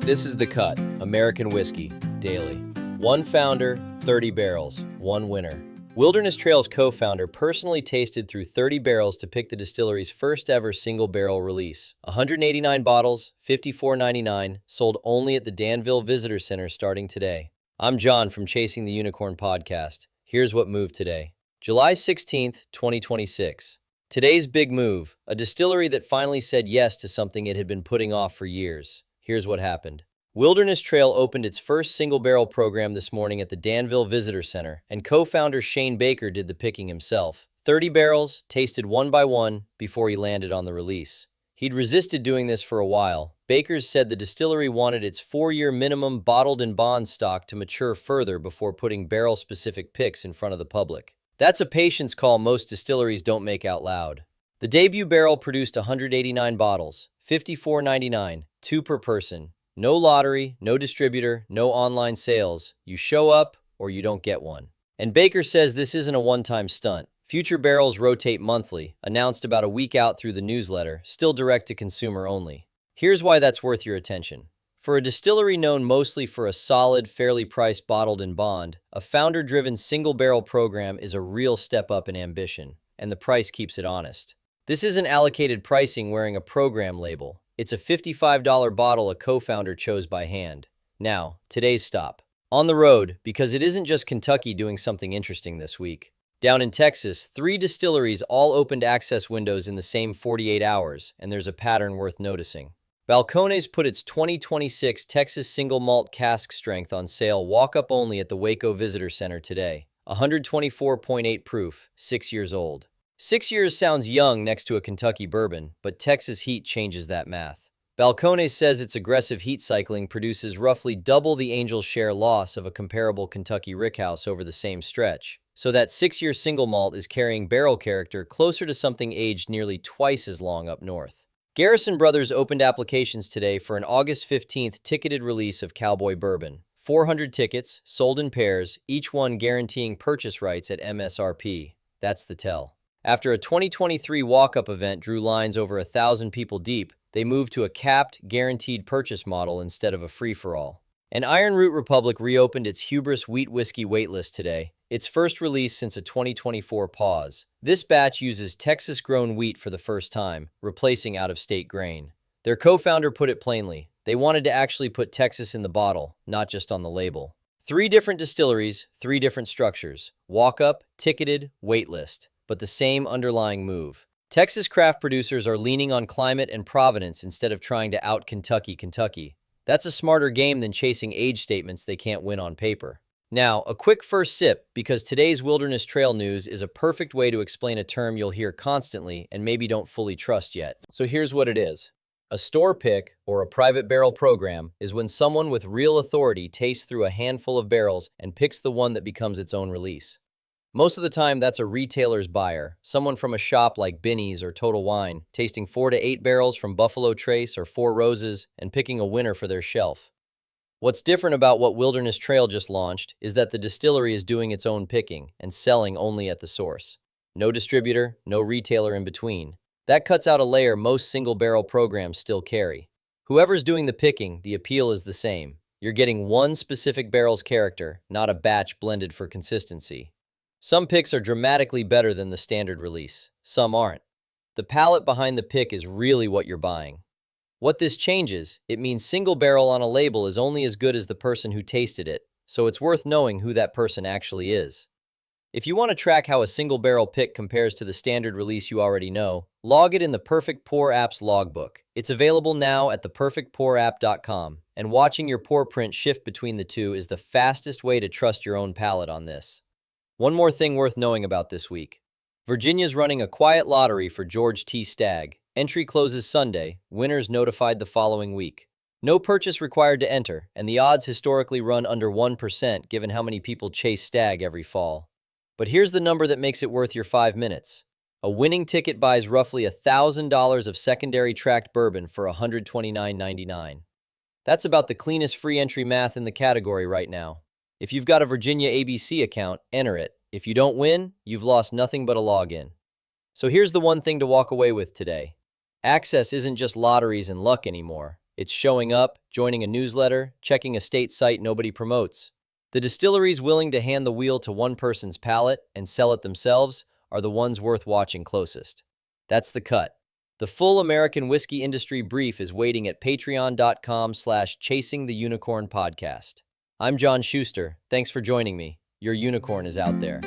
This is The Cut, American Whiskey, Daily. One founder, 30 barrels, one winner. Wilderness Trail's co-founder personally tasted through 30 barrels to pick the distillery's first ever single barrel release. 189 bottles, $54.99, sold only at the Danville Visitor Center starting today. I'm John from Chasing the Unicorn podcast. Here's what moved today. July 16th, 2026. Today's big move, a distillery that finally said yes to something it had been putting off for years. Here's what happened. Wilderness Trail opened its first single-barrel program this morning at the Danville Visitor Center, and co-founder Shane Baker did the picking himself. 30 barrels, tasted one by one, before he landed on the release. He'd resisted doing this for a while. Baker said the distillery wanted its 4-year minimum bottled and bond stock to mature further before putting barrel-specific picks in front of the public. That's a patience call most distilleries don't make out loud. The debut barrel produced 189 bottles, $54.99, 2 per person. No lottery, no distributor, no online sales. You show up or you don't get one. And Baker says this isn't a one-time stunt. Future barrels rotate monthly, announced about a week out through the newsletter, still direct-to-consumer only. Here's why that's worth your attention. For a distillery known mostly for a solid, fairly priced bottled and bond, a founder-driven single-barrel program is a real step up in ambition, and the price keeps it honest. This isn't allocated pricing wearing a program label. It's a $55 bottle a co-founder chose by hand. Now, today's stop. On the road, because it isn't just Kentucky doing something interesting this week. Down in Texas, 3 distilleries all opened access windows in the same 48 hours, and there's a pattern worth noticing. Balcones put its 2026 Texas Single Malt Cask Strength on sale walk-up only at the Waco Visitor Center today. 124.8 proof, 6 years old. 6 years sounds young next to a Kentucky bourbon, but Texas heat changes that math. Balcones says its aggressive heat cycling produces roughly double the Angel share loss of a comparable Kentucky rickhouse over the same stretch, so that 6-year single malt is carrying barrel character closer to something aged nearly twice as long up north. Garrison Brothers opened applications today for an August 15th ticketed release of Cowboy Bourbon. 400 tickets, sold in pairs, each one guaranteeing purchase rights at MSRP. That's the tell. After a 2023 walk-up event drew lines over 1,000 people deep, they moved to a capped, guaranteed purchase model instead of a free-for-all. And Iron Root Republic reopened its Hubris Wheat Whiskey waitlist today, its first release since a 2024 pause. This batch uses Texas-grown wheat for the first time, replacing out-of-state grain. Their co-founder put it plainly, they wanted to actually put Texas in the bottle, not just on the label. 3 different distilleries, 3 different structures, walk-up, ticketed, waitlist, but the same underlying move. Texas craft producers are leaning on climate and provenance instead of trying to out-Kentucky. That's a smarter game than chasing age statements they can't win on paper. Now, a quick first sip, because today's Wilderness Trail news is a perfect way to explain a term you'll hear constantly and maybe don't fully trust yet. So here's what it is. A store pick, or a private barrel program, is when someone with real authority tastes through a handful of barrels and picks the one that becomes its own release. Most of the time, that's a retailer's buyer, someone from a shop like Binny's or Total Wine, tasting 4 to 8 barrels from Buffalo Trace or Four Roses and picking a winner for their shelf. What's different about what Wilderness Trail just launched is that the distillery is doing its own picking and selling only at the source. No distributor, no retailer in between. That cuts out a layer most single-barrel programs still carry. Whoever's doing the picking, the appeal is the same. You're getting one specific barrel's character, not a batch blended for consistency. Some picks are dramatically better than the standard release. Some aren't. The palate behind the pick is really what you're buying. What this changes, it means single barrel on a label is only as good as the person who tasted it, so it's worth knowing who that person actually is. If you want to track how a single barrel pick compares to the standard release you already know, log it in the Perfect Pour App's logbook. It's available now at theperfectpourapp.com, and watching your pour print shift between the two is the fastest way to trust your own palate on this. One more thing worth knowing about this week. Virginia's running a quiet lottery for George T. Stagg. Entry closes Sunday, winners notified the following week. No purchase required to enter, and the odds historically run under 1% given how many people chase Stagg every fall. But here's the number that makes it worth your 5 minutes. A winning ticket buys roughly $1,000 of secondary tracked bourbon for $129.99. That's about the cleanest free entry math in the category right now. If you've got a Virginia ABC account, enter it. If you don't win, you've lost nothing but a login. So here's the one thing to walk away with today. Access isn't just lotteries and luck anymore. It's showing up, joining a newsletter, checking a state site nobody promotes. The distilleries willing to hand the wheel to one person's palate and sell it themselves are the ones worth watching closest. That's The Cut. The full American whiskey industry brief is waiting at patreon.com/chasingtheunicorn podcast. I'm John Schuster. Thanks for joining me. Your unicorn is out there.